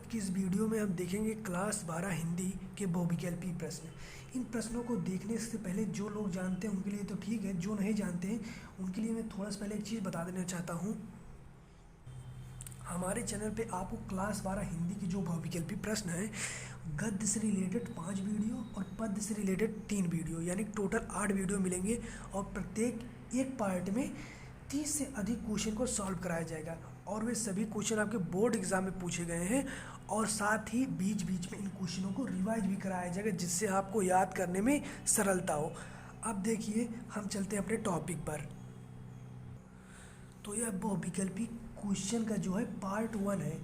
आज की इस वीडियो में हम देखेंगे क्लास 12 हिंदी के बहुविकल्पी प्रश्न। इन प्रश्नों को देखने से पहले जो लोग जानते हैं उनके लिए तो ठीक है, जो नहीं जानते हैं उनके लिए मैं थोड़ा सा पहले एक चीज़ बता देना चाहता हूँ। हमारे चैनल पे आपको क्लास 12 हिंदी की जो बहुविकल्पी प्रश्न है, गद्य से रिलेटेड 5 वीडियो और पद्य से रिलेटेड 3 वीडियो, यानी टोटल 8 वीडियो मिलेंगे और प्रत्येक एक पार्ट में 30 से अधिक क्वेश्चन को सॉल्व कराया जाएगा और वे सभी क्वेश्चन आपके बोर्ड एग्जाम में पूछे गए हैं और साथ ही बीच बीच में इन क्वेश्चनों को रिवाइज भी कराया जाएगा जिससे आपको याद करने में सरलता हो। अब देखिए, हम चलते हैं अपने टॉपिक पर। तो यह बहुविकल्पी क्वेश्चन का जो है पार्ट 1 है।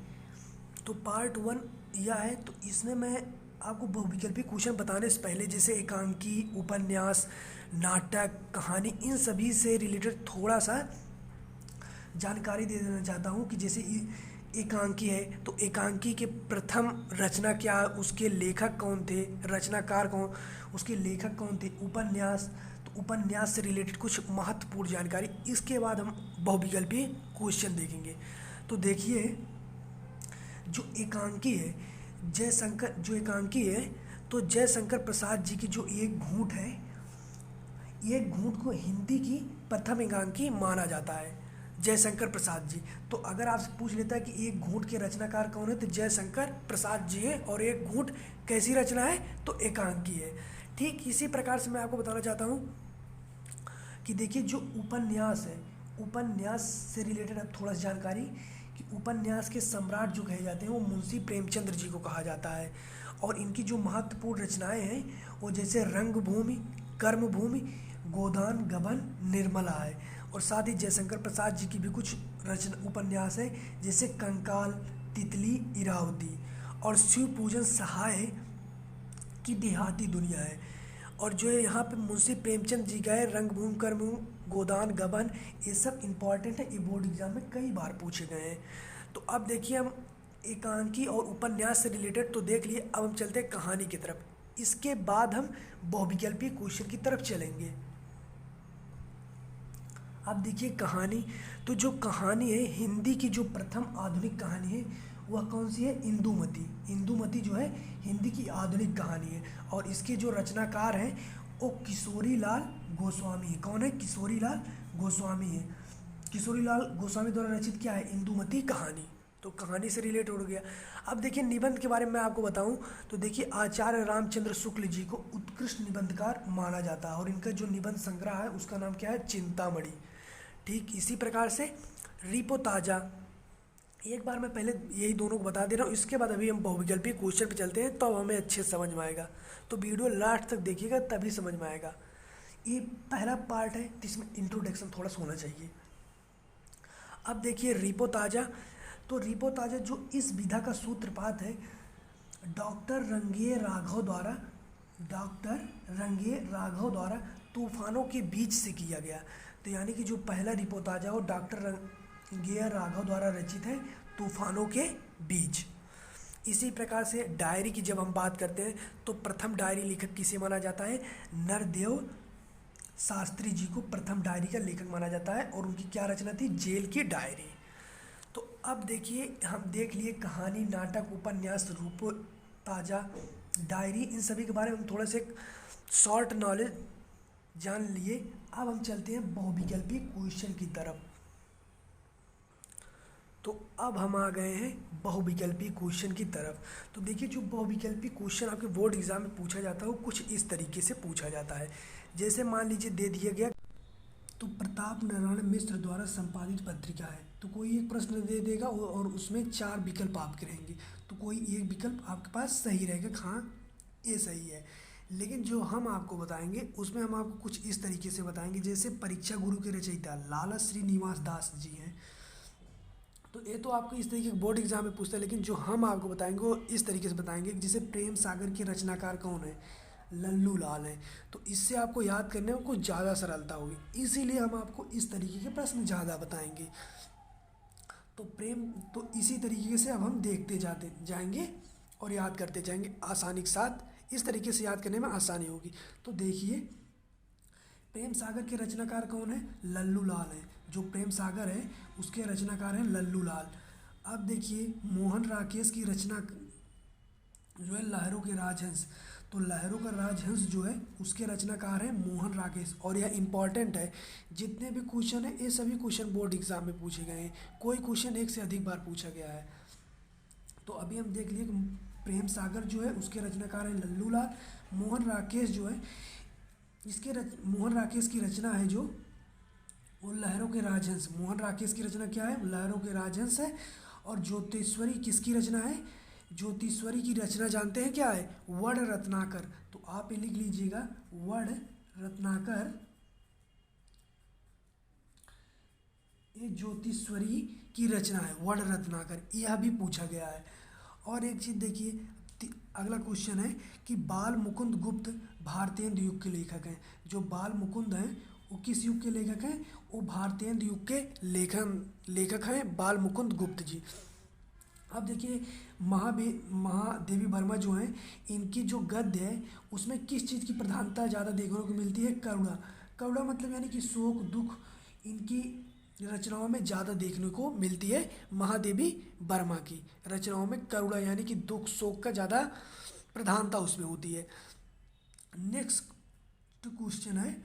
तो पार्ट 1 यह है, तो इसमें मैं आपको बहुविकल्पी क्वेश्चन बताने से पहले जैसे एकांकी, उपन्यास, नाटक, कहानी, इन सभी से रिलेटेड थोड़ा सा जानकारी दे देना चाहता हूँ कि जैसे एकांकी है तो एकांकी के प्रथम रचना क्या, उसके लेखक कौन थे, रचनाकार कौन, उसके लेखक कौन थे। उपन्यास, तो उपन्यास से रिलेटेड कुछ महत्वपूर्ण जानकारी। इसके बाद हम बहुविकल्पी क्वेश्चन देखेंगे। तो देखिए, जो एकांकी है एकांकी है तो जयशंकर प्रसाद जी की जो एक घूंट है, एक घूंट को हिंदी की प्रथम एकांकी माना जाता है, जयशंकर प्रसाद जी। तो अगर आपसे पूछ लेता है कि एक घूंट के रचनाकार कौन है तो जयशंकर प्रसाद जी है, और एक घूंट कैसी रचना है तो एकांकी है। ठीक इसी प्रकार से मैं आपको बताना चाहता हूँ कि देखिए, जो उपन्यास है, उपन्यास से रिलेटेड अब थोड़ा सा जानकारी कि उपन्यास के सम्राट जो कहे जाते हैं वो मुंशी प्रेमचंद्र जी को कहा जाता है और इनकी जो महत्वपूर्ण रचनाएं हैं वो जैसे रंगभूमि, कर्मभूमि, गोदान, गबन, निर्मला है। और साथ ही जयशंकर प्रसाद जी की भी कुछ रचना उपन्यास है जैसे कंकाल, तितली, इरावती, और शिव पूजन सहाय की देहाती दुनिया है। और जो है यहाँ पे मुंशी प्रेमचंद जी का है रंगभूमि, कर्मभूमि, गोदान, गबन, ये सब इम्पॉर्टेंट है, ये बोर्ड एग्जाम में कई बार पूछे गए हैं। तो अब देखिए, हम एकांकी और उपन्यास से रिलेटेड तो देख लिए, अब हम चलते हैं कहानी की तरफ। इसके बाद हम बहुविकल्पी क्वेश्चन की तरफ चलेंगे। अब देखिए कहानी, तो जो कहानी है हिंदी की जो प्रथम आधुनिक कहानी है वह कौन सी है, इंदुमती। इंदुमती जो है हिंदी की आधुनिक कहानी है और इसके जो रचनाकार हैं वो किशोरी लाल गोस्वामी है। कौन है, किशोरी लाल गोस्वामी है। किशोरी लाल गोस्वामी द्वारा रचित क्या है, इंदुमती कहानी। तो कहानी से रिलेट हो गया। अब देखिए निबंध के बारे में मैं आपको बताऊं तो देखिए, आचार्य रामचंद्र शुक्ल जी को उत्कृष्ट निबंधकार माना जाता है और इनका जो निबंध संग्रह है उसका नाम क्या है, चिंतामणि। ठीक इसी प्रकार से रिपोताजा, एक बार मैं पहले यही दोनों को बता दे रहा हूँ, इसके बाद अभी हम बहुविकल्पी क्वेश्चन पे चलते हैं, तो हमें अच्छे से समझ में आएगा। तो वीडियो लास्ट तक देखिएगा तभी समझ में आएगा। ये पहला पार्ट है जिसमें इंट्रोडक्शन थोड़ा सा होना चाहिए। अब देखिए रिपोताजा, तो रिपोताजा जो इस विधा का सूत्रपात है डॉक्टर रंगे राघव द्वारा तूफानों के बीच से किया गया। तो यानी कि जो पहला रिपोताजा वो डॉक्टर रंगे राघव द्वारा रचित है, तूफानों के बीच। इसी प्रकार से डायरी की जब हम बात करते हैं तो प्रथम डायरी लेखक किसे माना जाता है, नरदेव शास्त्री जी को प्रथम डायरी का लेखक माना जाता है और उनकी क्या रचना थी, जेल की डायरी। तो अब देखिए, हम देख लिए कहानी, नाटक, उपन्यास, रूपोताजा, डायरी, इन सभी के बारे में हम थोड़ा से शॉर्ट नॉलेज जान लिए। अब हम चलते हैं बहुविकल्पी क्वेश्चन की तरफ। तो अब हम आ गए हैं बहुविकल्पी क्वेश्चन की तरफ। तो देखिए, जो बहुविकल्पी क्वेश्चन आपके बोर्ड एग्जाम में पूछा जाता है वो कुछ इस तरीके से पूछा जाता है। जैसे मान लीजिए दे दिया गया, तो प्रताप नारायण मिश्र द्वारा संपादित पत्रिका है, तो कोई एक प्रश्न दे देगा और उसमें 4 विकल्प आपके रहेंगे, तो कोई एक विकल्प आपके पास सही रहेगा, हाँ ये सही है। लेकिन जो हम आपको बताएंगे उसमें हम आपको कुछ इस तरीके से बताएंगे, जैसे परीक्षा गुरु के रचयिता लाला श्रीनिवास दास जी हैं, तो ये तो आपको इस तरीके के बोर्ड एग्जाम में पूछता है, लेकिन जो हम आपको बताएंगे वो इस तरीके से बताएंगे। जैसे प्रेम सागर के रचनाकार कौन है, लल्लू लाल है, तो इससे आपको याद करने में कुछ ज़्यादा सरलता होगी, इसीलिए हम आपको इस तरीके के प्रश्न ज़्यादा बताएंगे। तो इसी तरीके से अब हम देखते जाएंगे और याद करते जाएंगे आसानी के साथ, इस तरीके से याद करने में आसानी होगी। तो देखिए, प्रेम सागर के रचनाकार कौन है, लल्लू लाल है। जो प्रेम सागर है उसके रचनाकार हैं लल्लू लाल। अब देखिए मोहन राकेश की रचना जो है लहरों के राजहंस। तो लहरों का राजहंस जो है उसके रचनाकार है मोहन राकेश। और यह इंपॉर्टेंट है, जितने भी क्वेश्चन है ये सभी क्वेश्चन बोर्ड एग्जाम में पूछे गए हैं, कोई क्वेश्चन एक से अधिक बार पूछा गया है। तो अभी हम देख लिए कि प्रेम सागर जो है उसके रचनाकार हैं लल्लू लाल। मोहन राकेश जो है मोहन राकेश की रचना है जो वो लहरों के राजहंस। मोहन राकेश की रचना क्या है? लहरों के राजहंस है। और ज्योतिश्वरी किसकी रचना है? ज्योतिश्वरी की रचना जानते हैं क्या है? वड रत्नाकर। तो आप ये लिख लीजिएगा, वड रत्नाकर, ये ज्योतिश्वरी की रचना है, वड रत्नाकर। यह भी पूछा गया है। और एक चीज़ देखिए, अगला क्वेश्चन है कि बाल मुकुंद गुप्त भारतीय युग के लेखक हैं। जो बाल मुकुंद हैं वो किस युग के लेखक हैं? वो भारतीय युग के लेखक हैं बाल मुकुंद गुप्त जी। अब देखिए महादेवी वर्मा जो हैं, इनकी जो गद्य है उसमें किस चीज़ की प्रधानता ज़्यादा देखने को मिलती है? करुणा। करुणा मतलब यानी कि शोक दुख इनकी रचनाओं में ज़्यादा देखने को मिलती है। महादेवी वर्मा की रचनाओं में करुणा यानी कि दुख शोक का ज़्यादा प्रधानता उसमें होती है। नेक्स्ट क्वेश्चन है,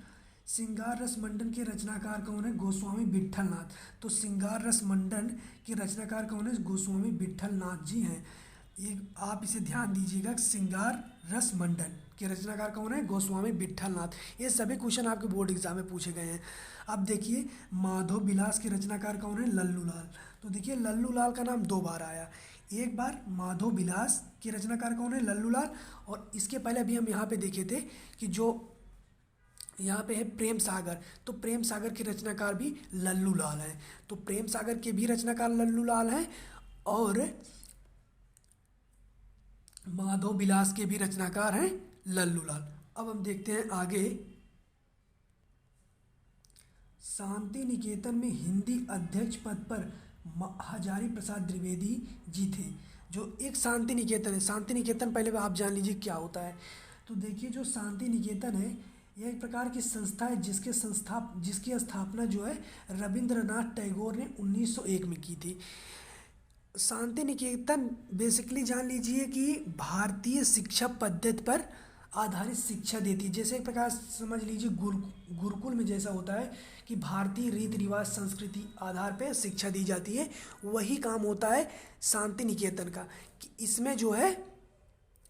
श्रृंगार रस मंडन के रचनाकार कौन है? गोस्वामी विट्ठल नाथ। तो श्रृंगार रस मंडन के रचनाकार कौन है? गोस्वामी विट्ठल नाथ जी हैं। ये आप इसे ध्यान दीजिएगा, श्रृंगार रस मंडन के रचनाकार कौन है? गोस्वामी विट्ठल नाथ। ये सभी क्वेश्चन आपके बोर्ड एग्जाम में पूछे गए हैं। अब देखिए माधव विलास के रचनाकार कौन है? लल्लू लाल। तो देखिए लल्लू लाल का नाम दो बार आया, एक बार माधव विलास के रचनाकार कौन है? लल्लू लाल। और इसके पहले अभी हम यहाँ पे देखे थे कि जो यहाँ पे है प्रेम सागर, तो प्रेम सागर के रचनाकार भी लल्लू लाल हैं। तो प्रेम सागर के भी रचनाकार लल्लू लाल हैं और माधव विलास के भी रचनाकार हैं लल्लू लाल। अब हम देखते हैं आगे, शांति निकेतन में हिंदी अध्यक्ष पद पर हजारी प्रसाद द्विवेदी जी थे। जो एक शांति निकेतन है, शांति निकेतन पहले आप जान लीजिए क्या होता है। तो देखिए जो शांति निकेतन है यह एक प्रकार की संस्था है जिसकी स्थापना जो है रविंद्रनाथ टैगोर ने 1901 में की थी। शांति निकेतन बेसिकली जान लीजिए कि भारतीय शिक्षा पद्धति पर आधारित शिक्षा देती है। जैसे एक प्रकार समझ लीजिए गुरुकुल में जैसा होता है कि भारतीय रीति रिवाज संस्कृति आधार पर शिक्षा दी जाती है, वही काम होता है शांति निकेतन का कि इसमें जो है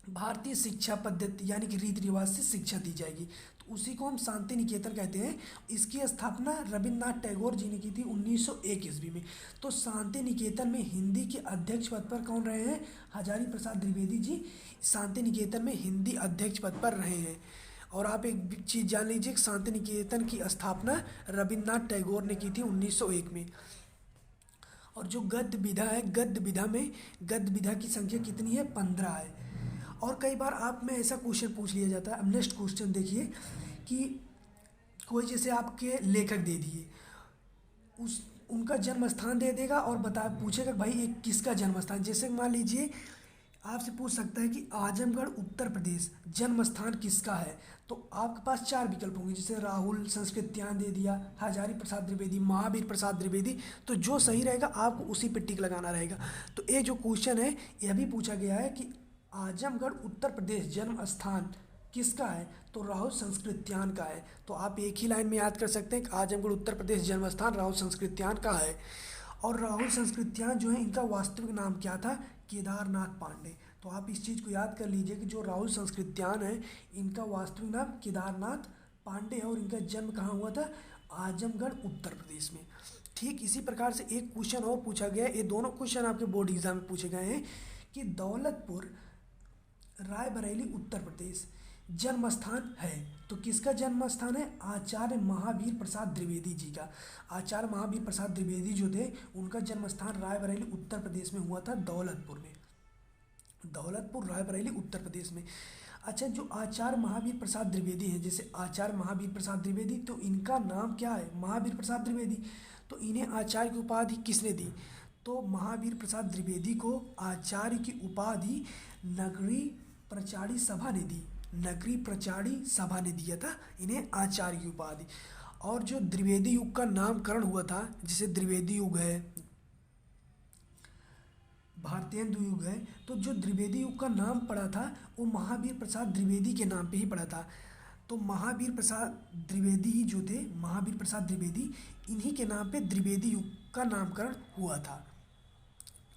भारतीय शिक्षा पद्धति यानी कि रीति रिवाज से शिक्षा दी जाएगी। तो उसी को हम शांति निकेतन कहते हैं। इसकी स्थापना रविन्द्रनाथ टैगोर जी ने की थी 1901 ईस्वी में। तो शांति निकेतन में हिंदी के अध्यक्ष पद पर कौन रहे हैं? हजारी प्रसाद द्विवेदी जी शांति निकेतन में हिंदी अध्यक्ष पद पर रहे हैं। और आप एक चीज़ जान लीजिए, शांति निकेतन की स्थापना रविन्द्रनाथ टैगोर ने की थी 1901 में। और जो गद्य विधा है, गद्य विधा की संख्या कितनी है? 15 है। और कई बार आप में ऐसा क्वेश्चन पूछ लिया जाता है। अब नेक्स्ट क्वेश्चन देखिए कि कोई जैसे आपके लेखक दे दिए, उनका जन्म स्थान दे देगा और पूछेगा भाई एक किसका जन्म स्थान। जैसे मान लीजिए आपसे पूछ सकता है कि आजमगढ़ उत्तर प्रदेश जन्म स्थान किसका है, तो आपके पास 4 विकल्प होंगे। जैसे राहुल संस्कृत्यान दे दिया, हजारी प्रसाद द्विवेदी, महावीर प्रसाद द्विवेदी। तो जो सही रहेगा आपको उसी पे टिक लगाना रहेगा। तो ये जो क्वेश्चन है यह भी पूछा गया है कि आजमगढ़ उत्तर प्रदेश जन्म स्थान किसका है, तो राहुल संस्कृत्यान का है। तो आप एक ही लाइन में याद कर सकते हैं कि आजमगढ़ उत्तर प्रदेश जन्म स्थान राहुल संस्कृत्यान का है। और राहुल संस्कृत्यान जो है इनका वास्तविक नाम क्या था? केदारनाथ पांडे। तो आप इस चीज़ को याद कर लीजिए कि जो राहुल संस्कृत्यान है इनका वास्तविक नाम केदारनाथ पांडे है और इनका जन्म कहाँ हुआ था? आजमगढ़ उत्तर प्रदेश में। ठीक इसी प्रकार से एक क्वेश्चन और पूछा गया, ये दोनों क्वेश्चन आपके बोर्ड एग्जाम में पूछे गए हैं कि दौलतपुर रायबरेली उत्तर प्रदेश जन्म स्थान है, तो किसका जन्म स्थान है? आचार्य महावीर प्रसाद द्विवेदी जी का। आचार्य महावीर प्रसाद द्विवेदी जो थे उनका जन्म स्थान रायबरेली उत्तर प्रदेश में हुआ था, दौलतपुर में। दौलतपुर रायबरेली उत्तर प्रदेश में। अच्छा, जो आचार्य महावीर प्रसाद द्विवेदी हैं, जैसे आचार्य महावीर प्रसाद द्विवेदी, तो इनका नाम क्या है? महावीर प्रसाद द्विवेदी। तो इन्हें आचार्य की उपाधि किसने दी? तो महावीर प्रसाद द्विवेदी को आचार्य की उपाधि नगरी प्रचारी सभा ने दी। नगरी प्रचारी सभा ने दिया था इन्हें आचार्य की उपाधि। और जो द्विवेदी युग का नामकरण हुआ था, जिसे द्विवेदी युग है, भारतेंदु युग है, तो जो द्विवेदी युग का नाम पड़ा था वो महावीर प्रसाद द्विवेदी के नाम पे ही पड़ा था। तो महावीर प्रसाद द्विवेदी ही जो थे, महावीर प्रसाद द्विवेदी, इन्हीं के नाम पे द्विवेदी युग का नामकरण हुआ था।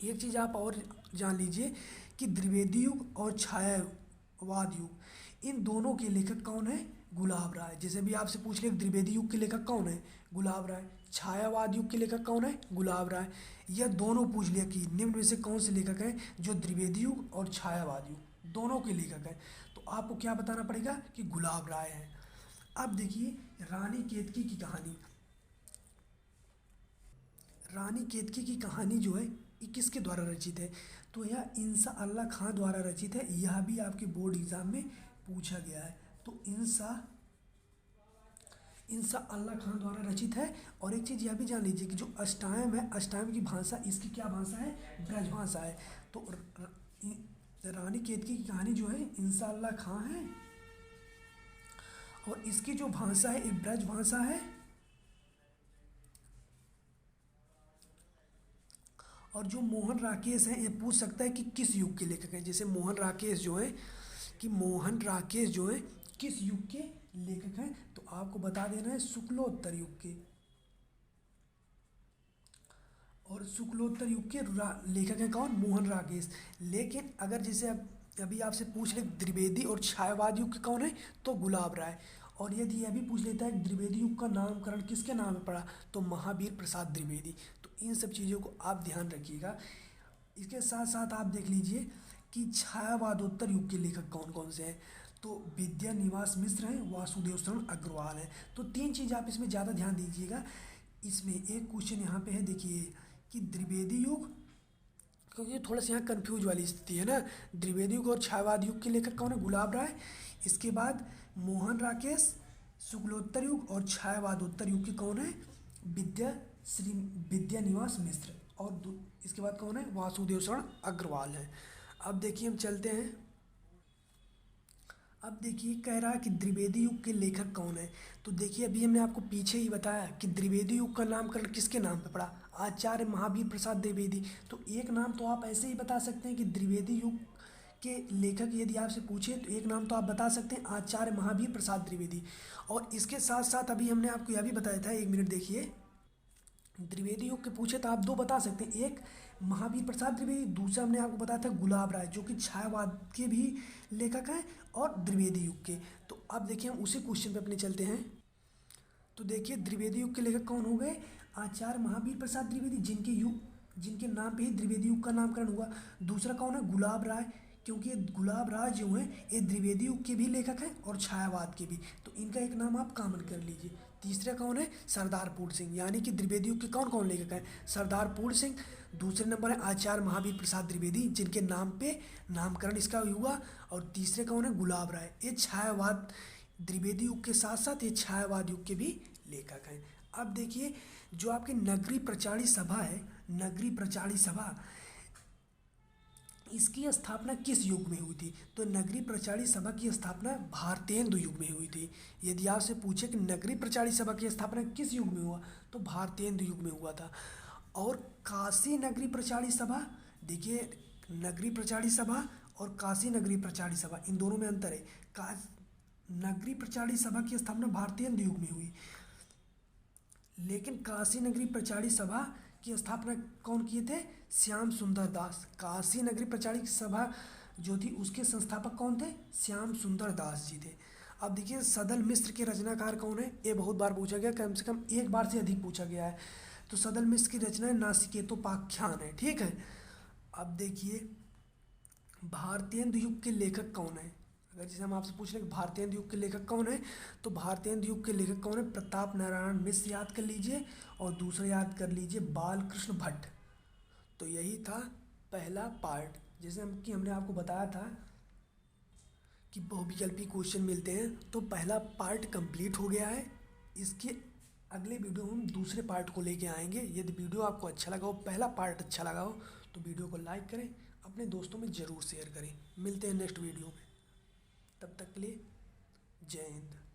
एक चीज़ आप और जान लीजिए कि द्विवेदी युग और छायावाद युग, इन दोनों के लेखक कौन है? गुलाब राय। जैसे भी आपसे पूछ ले द्विवेदी युग के लेखक कौन है? गुलाब राय। छायावाद युग के लेखक कौन है? गुलाब राय। यह दोनों पूछ लिया कि निम्न में से कौन से लेखक हैं जो द्विवेदी युग और छायावाद युग दोनों के लेखक हैं, तो आपको क्या बताना पड़ेगा कि गुलाब राय हैं। अब देखिए रानी केतकी की कहानी। रानी केतकी की कहानी जो है ये किसके द्वारा रचित है? तो यह इंसा अल्लाह खां द्वारा रचित है। यह भी आपके बोर्ड एग्जाम में पूछा गया है। तो इंसा अल्लाह खां द्वारा रचित है। और एक चीज़ यह भी जान लीजिए कि जो अष्टायम है, अष्टायम की भाषा, इसकी क्या भाषा है? ब्रजभाषा है। तो रानी केतकी की कहानी जो है इंसा अल्लाह खां है, और इसकी जो भाषा है ये ब्रजभाषा है। और जो मोहन राकेश हैं, ये पूछ सकता है कि किस युग के लेखक हैं। जैसे मोहन राकेश जो है, कि मोहन राकेश जो है किस युग के लेखक हैं, तो आपको बता देना है शुक्लोत्तर युग के। और शुक्लोत्तर युग के लेखक हैं कौन? मोहन राकेश। लेकिन अगर जैसे अभी आपसे पूछ ले द्विवेदी और छायावाद युग के कौन है, तो गुलाब राय। और यदि यह भी पूछ लेता है द्विवेदी युग का नामकरण किसके नाम पे पड़ा, तो महावीर प्रसाद द्विवेदी। तो इन सब चीज़ों को आप ध्यान रखिएगा। इसके साथ साथ आप देख लीजिए कि छायावादोत्तर युग के लेखक कौन कौन से हैं। तो विद्या निवास मिश्र हैं, वासुदेव शरण अग्रवाल हैं। तो तीन चीज़ आप इसमें ज़्यादा ध्यान दीजिएगा। इसमें एक क्वेश्चन यहाँ पे है, देखिए कि द्विवेदी युग, क्योंकि थोड़ा सा यहाँ कन्फ्यूज वाली स्थिति है ना। द्विवेदी युग और छायावाद युग के लेखक कौन है? गुलाब राय। इसके बाद मोहन राकेश। शुक्लोत्तर युग और छायावादोत्तर युग के कौन है? विद्या निवास मिश्र। और इसके बाद कौन है? वासुदेव शरण अग्रवाल है। अब देखिए हम चलते हैं। अब देखिए कह रहा है कि द्विवेदी युग के लेखक कौन है। तो देखिए अभी हमने आपको पीछे ही बताया कि द्विवेदी युग का नामकरण किसके नाम पे पड़ा? आचार्य महावीर प्रसाद द्विवेदी। तो एक नाम तो आप ऐसे ही बता सकते हैं कि द्विवेदी युग के लेखक यदि आपसे पूछे तो एक नाम तो आप बता सकते हैं, आचार्य महावीर प्रसाद द्विवेदी। और इसके साथ साथ अभी हमने आपको यह भी बताया था, एक मिनट देखिए, द्विवेदी युग के पूछे तो आप दो बता सकते हैं, एक महावीर प्रसाद द्विवेदी, दूसरा हमने आपको बताया था गुलाब राय जो कि छायावाद के भी लेखक हैं और द्विवेदी युग के। तो अब देखिए हम उसी क्वेश्चन पे अपने चलते हैं। तो देखिए द्विवेदी युग के लेखक कौन हो गए? आचार्य महावीर प्रसाद द्विवेदी, जिनके नाम पे ही द्विवेदी युग का नामकरण हुआ। दूसरा कौन है? गुलाब राय, क्योंकि ये गुलाब राय जो हैं ये द्विवेदी युग के भी लेखक हैं और छायावाद के भी। तो इनका एक नाम आप कॉमन कर लीजिए। तीसरा कौन है? सरदार पूर्ण सिंह। यानी कि द्विवेदी युग के कौन कौन लेखक हैं? सरदार पूर्ण सिंह। दूसरे नंबर है आचार्य महावीर प्रसाद द्विवेदी, जिनके नाम पे नामकरण इसका हुआ। और तीसरे कौन है? गुलाब राय। ये छायावाद, द्विवेदी युग के साथ साथ ये छायावाद युग के भी लेखक हैं। अब देखिए जो आपकी नगरी प्रचारी सभा है, नगरी प्रचारी सभा, इसकी स्थापना किस युग में हुई थी? तो नगरी प्रचारी सभा की स्थापना भारतेंदु युग में हुई थी। यदि आपसे पूछे कि नगरी प्रचारी सभा की स्थापना किस युग में हुआ, तो भारतेंदु युग में हुआ था। और काशी नगरी प्रचारी सभा, देखिए नगरी प्रचारी सभा और काशी नगरी प्रचारी सभा, इन दोनों में अंतर है। नगरी प्रचारी सभा की स्थापना भारतेंदु युग में हुई, लेकिन काशी नगरी प्रचारी सभा की स्थापना कौन किए थे? श्याम सुंदर दास। काशी नगरी प्रचारी सभा जो थी उसके संस्थापक कौन थे? श्याम सुंदर दास जी थे। अब देखिए सदल मिश्र के रचनाकार कौन है? ये बहुत बार पूछा गया, कम से कम एक बार से अधिक पूछा गया है। तो सदल मिश्र की रचना है नासिकेतोपाख्यान है, ठीक है। अब देखिए भारतेंदु युग के लेखक कौन है? अगर जैसे हम आपसे पूछ रहे हैं कि भारतेंदु युग के लेखक कौन है, तो भारतेंदु युग के लेखक कौन है? प्रताप नारायण मिश्र याद कर लीजिए, और दूसरा याद कर लीजिए बालकृष्ण भट्ट। तो यही था पहला पार्ट। जैसे हमने आपको बताया था कि बहुविकल्पी क्वेश्चन मिलते हैं, तो पहला पार्ट कंप्लीट हो गया है। इसके अगले वीडियो में हम दूसरे पार्ट को लेके आएंगे। यदि वीडियो आपको अच्छा लगा हो, पहला पार्ट अच्छा लगा हो, तो वीडियो को लाइक करें, अपने दोस्तों में ज़रूर शेयर करें। मिलते हैं नेक्स्ट वीडियो में, तब तक के लिए जय हिंद।